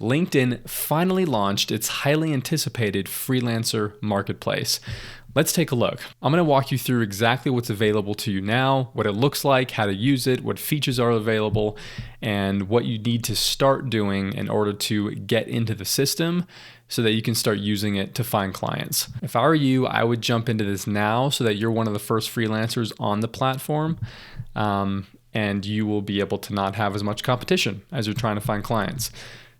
LinkedIn finally launched its highly anticipated freelancer marketplace. Let's take a look. I'm going to walk you through exactly what's available to you now, what it looks like, how to use it, what features are available, and what you need to start doing in order to get into the system so that you can start using it to find clients. If I were you, I would jump into this now so that you're one of the first freelancers on the platform, and you will be able to not have as much competition as you're trying to find clients.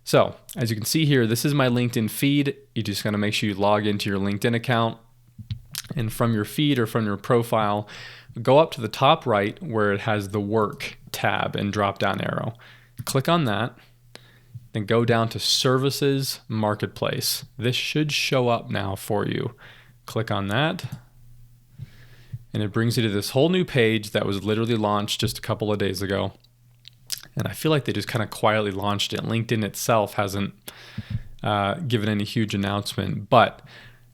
So as you can see here, this is my LinkedIn feed. You just got to make sure you log into your LinkedIn account. And from your feed or from your profile, go up to the top right where it has the work tab and drop down arrow. Click on that, then go down to services marketplace. This should show up now for you. Click on that. And it brings you to this whole new page that was literally launched just a couple of days ago. And I feel like they just kind of quietly launched it. LinkedIn itself hasn't given any huge announcement, but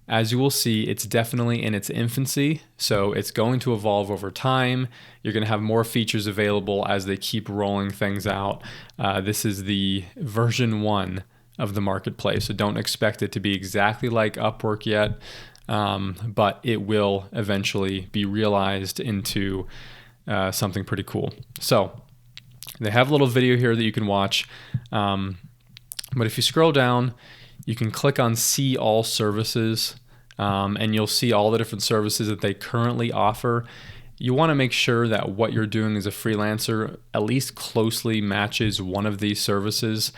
as you will see, it's definitely in its infancy, so it's going to evolve over time. You're going to have more features available as they keep rolling things out. This is the version 1 of the marketplace, so don't expect it to be exactly like Upwork yet, but it will eventually be realized into something pretty cool. So they have a little video here that you can watch, but if you scroll down, you can click on See All Services, and you'll see all the different services that they currently offer. You want to make sure that what you're doing as a freelancer at least closely matches one of these services.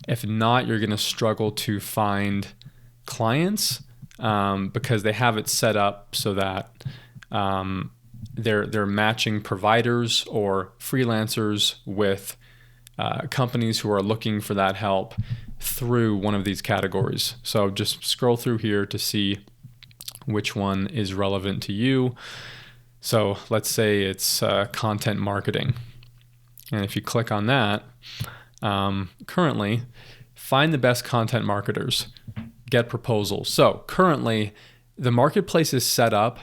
If not, you're going to struggle to find clients because they have it set up so that they're matching providers or freelancers with companies who are looking for that help through one of these categories. So just scroll through here to see which one is relevant to you. So let's say it's content marketing. And if you click on that, currently, find the best content marketers, get proposals. So currently, the marketplace is set up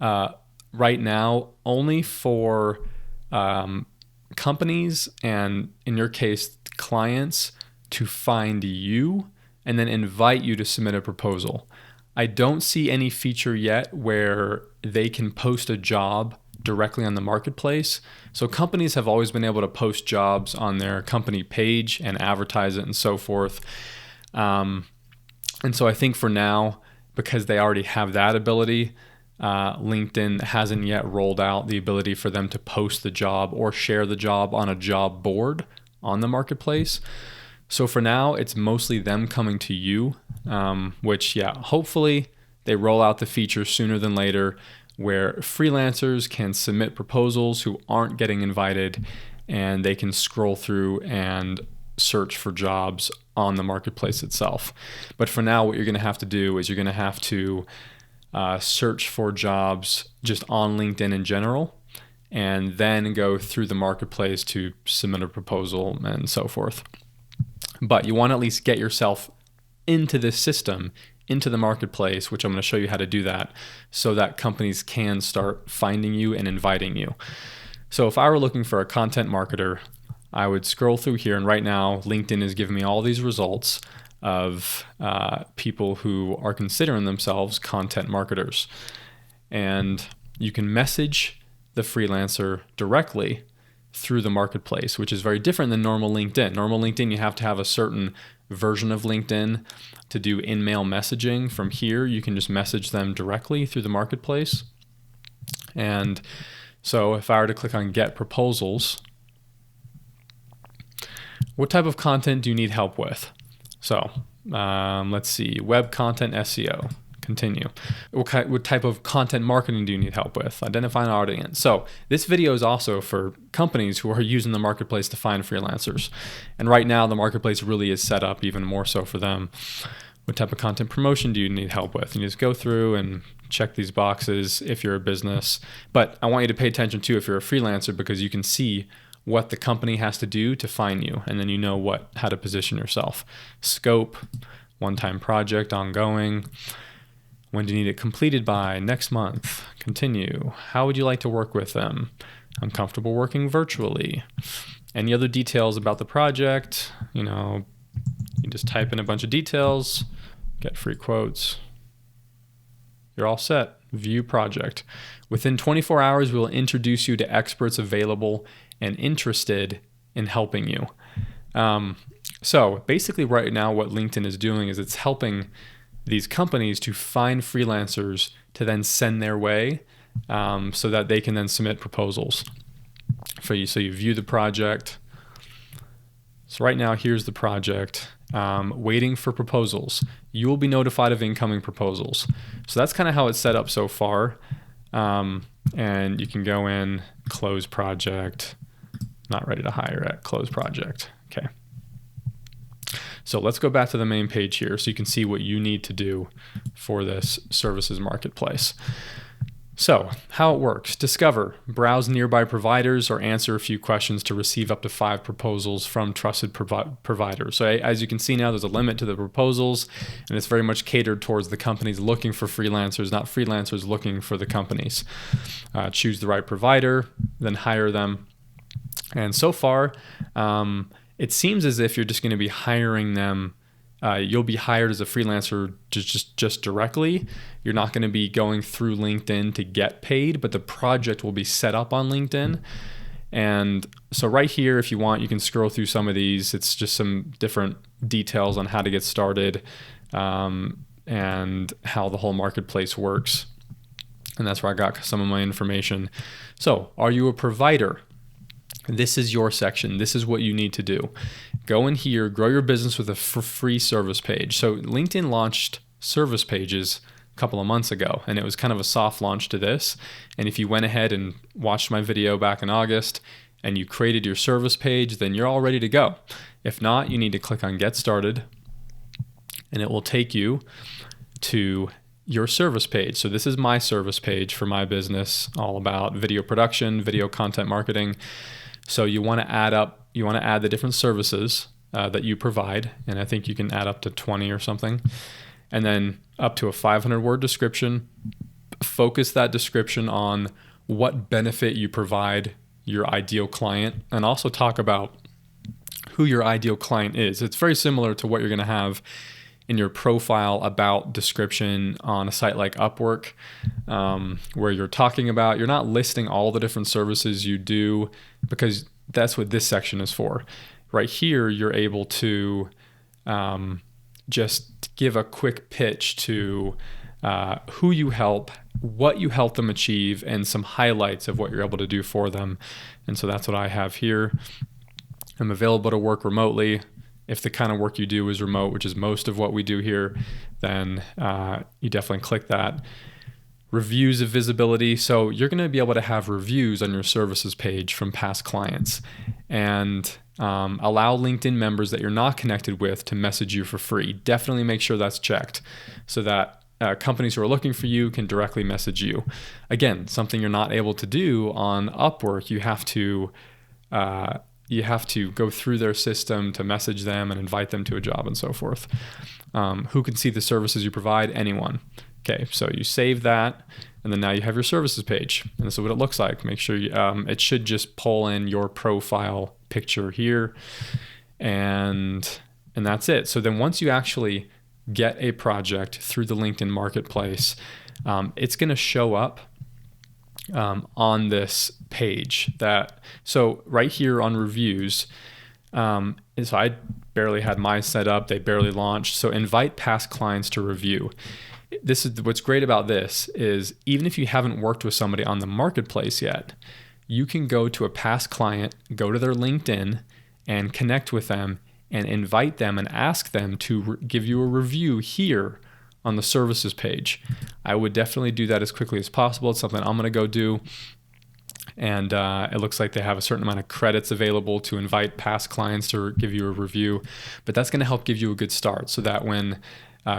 right now only for companies and, in your case, clients to find you and then invite you to submit a proposal. I don't see any feature yet where they can post a job directly on the marketplace. So companies have always been able to post jobs on their company page and advertise it and so forth. And so I think for now, because they already have that ability, LinkedIn hasn't yet rolled out the ability for them to post the job or share the job on a job board on the marketplace. So for now, it's mostly them coming to you, which, hopefully they roll out the feature sooner than later where freelancers can submit proposals who aren't getting invited, and they can scroll through and search for jobs on the marketplace itself. But for now, what you're going to have to do is you're going to have to search for jobs just on LinkedIn in general, and then go through the marketplace to submit a proposal and so forth. But you want to at least get yourself into this system, into the marketplace, which I'm going to show you how to do that so that companies can start finding you and inviting you. So if I were looking for a content marketer, I would scroll through here, and right now LinkedIn is giving me all these results of people who are considering themselves content marketers. And you can message the freelancer directly through the marketplace, which is very different than normal LinkedIn. Normal LinkedIn, you have to have a certain version of LinkedIn to do in-mail messaging. From here, you can just message them directly through the marketplace. And so if I were to click on Get Proposals, what type of content do you need help with? So let's see, web content SEO. Continue. What type of content marketing do you need help with? Identify an audience. So this video is also for companies who are using the marketplace to find freelancers. And right now the marketplace really is set up even more so for them. What type of content promotion do you need help with? And you just go through and check these boxes if you're a business. But I want you to pay attention too if you're a freelancer, because you can see what the company has to do to find you, and then you know how to position yourself. Scope, one-time project, ongoing. When do you need it completed by? Next month. Continue. How would you like to work with them? I'm comfortable working virtually. Any other details about the project? You just type in a bunch of details, get free quotes. You're all set. View project. Within 24 hours, we'll introduce you to experts available and interested in helping you. So basically right now what LinkedIn is doing is it's helping these companies to find freelancers to then send their way, so that they can then submit proposals for you. So you view the project. So right now, here's the project, waiting for proposals. You will be notified of incoming proposals. So that's kind of how it's set up so far. And you can go in, close project, not ready to hire at close project. Okay. So let's go back to the main page here so you can see what you need to do for this services marketplace. So how it works: discover, browse nearby providers, or answer a few questions to receive up to 5 proposals from trusted providers. So as you can see now, there's a limit to the proposals, and it's very much catered towards the companies looking for freelancers, not freelancers looking for the companies. Choose the right provider, then hire them. And so far, it seems as if you're just going to be hiring them. You'll be hired as a freelancer just directly. You're not going to be going through LinkedIn to get paid, but the project will be set up on LinkedIn. And so right here, if you want, you can scroll through some of these. It's just some different details on how to get started, and how the whole marketplace works. And that's where I got some of my information. So, are you a provider? This is your section. This is what you need to do. Go in here, grow your business with a free service page. So LinkedIn launched service pages a couple of months ago, and it was kind of a soft launch to this. And if you went ahead and watched my video back in August and you created your service page, then you're all ready to go. If not, you need to click on Get Started, and it will take you to your service page. So this is my service page for my business, all about video production, video content marketing. So you want to add the different services that you provide, and I think you can add up to 20 or something, and then up to a 500-word description. Focus that description on what benefit you provide your ideal client, and also talk about who your ideal client is. It's very similar to what you're going to have in your profile about description on a site like Upwork, where you're not listing all the different services you do, because that's what this section is for. Right here, you're able to just give a quick pitch to who you help, what you help them achieve, and some highlights of what you're able to do for them. And so that's what I have here. I'm available to work remotely. If the kind of work you do is remote, which is most of what we do here, then you definitely click that. Reviews of visibility. So you're going to be able to have reviews on your services page from past clients, and allow LinkedIn members that you're not connected with to message you for free. Definitely make sure that's checked so that companies who are looking for you can directly message you. Again, something you're not able to do on Upwork. You have to go through their system to message them and invite them to a job and so forth. Who can see the services you provide? Anyone. Okay, so you save that, and then now you have your services page, and this is what it looks like. Make sure it should just pull in your profile picture here, and that's it. So then once you actually get a project through the LinkedIn Marketplace, it's going to show up on this page. So right here on reviews, so I barely had mine set up. They barely launched. So invite past clients to review. This is what's great about this is even if you haven't worked with somebody on the marketplace yet, you can go to a past client, go to their LinkedIn and connect with them and invite them and ask them to give you a review here on the services page. I would definitely do that as quickly as possible. It's something I'm going to go do. And it looks like they have a certain amount of credits available to invite past clients to give you a review. But that's going to help give you a good start so that when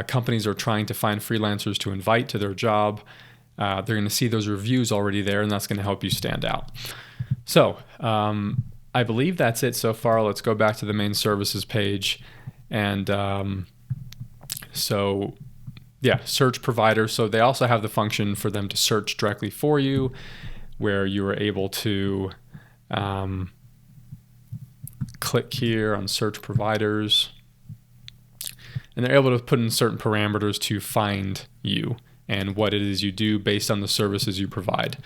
companies are trying to find freelancers to invite to their job, they're going to see those reviews already there, and that's going to help you stand out. So I believe that's it so far. Let's go back to the main services page. And search provider. So they also have the function for them to search directly for you, where you are able to click here on search providers. and they're able to put in certain parameters to find you and what it is you do based on the services you provide.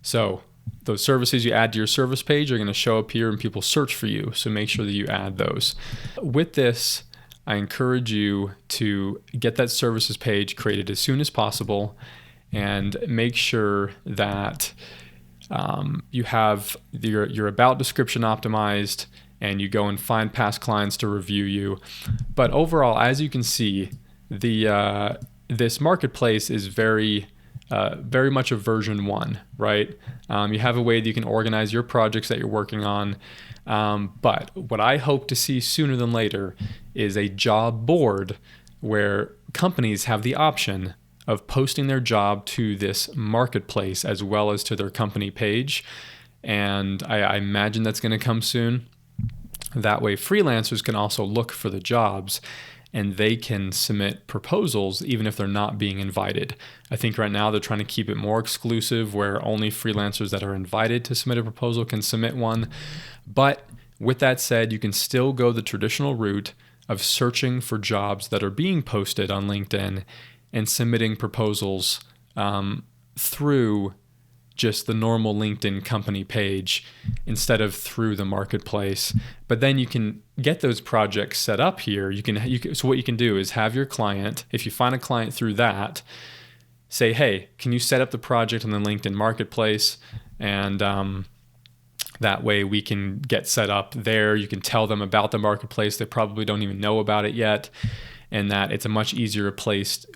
So those services you add to your service page are going to show up here and people search for you. So make sure that you add those. With this, I encourage you to get that services page created as soon as possible and make sure that you have your about description optimized and you go and find past clients to review you. But overall, as you can see, this marketplace is very much a version 1, right? You have a way that you can organize your projects that you're working on. But what I hope to see sooner than later is a job board where companies have the option of posting their job to this marketplace as well as to their company page. And I imagine that's going to come soon. That way freelancers can also look for the jobs and they can submit proposals even if they're not being invited. I think right now they're trying to keep it more exclusive where only freelancers that are invited to submit a proposal can submit one. But with that said, you can still go the traditional route of searching for jobs that are being posted on LinkedIn and submitting proposals through just the normal LinkedIn company page instead of through the marketplace. But then you can get those projects set up here. So what you can do is have your client, if you find a client through that, say, hey, can you set up the project on the LinkedIn marketplace? And that way we can get set up there. You can tell them about the marketplace. They probably don't even know about it yet. And that it's a much easier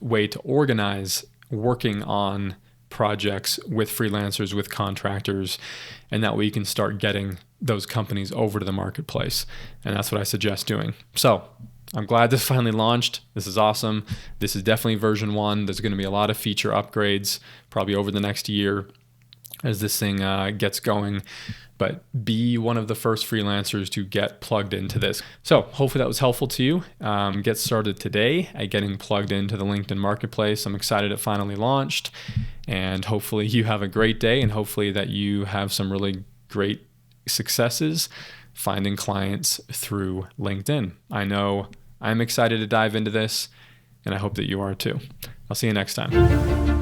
way to organize working on projects with freelancers, with contractors, and that way you can start getting those companies over to the marketplace. And that's what I suggest doing. So I'm glad this finally launched. This is awesome. This is definitely version 1. There's going to be a lot of feature upgrades probably over the next year as this thing gets going. But be one of the first freelancers to get plugged into this. So hopefully that was helpful to you. Get started today at getting plugged into the LinkedIn marketplace. I'm excited it finally launched, and hopefully you have a great day, and hopefully that you have some really great successes finding clients through LinkedIn. I know I'm excited to dive into this, and I hope that you are too. I'll see you next time.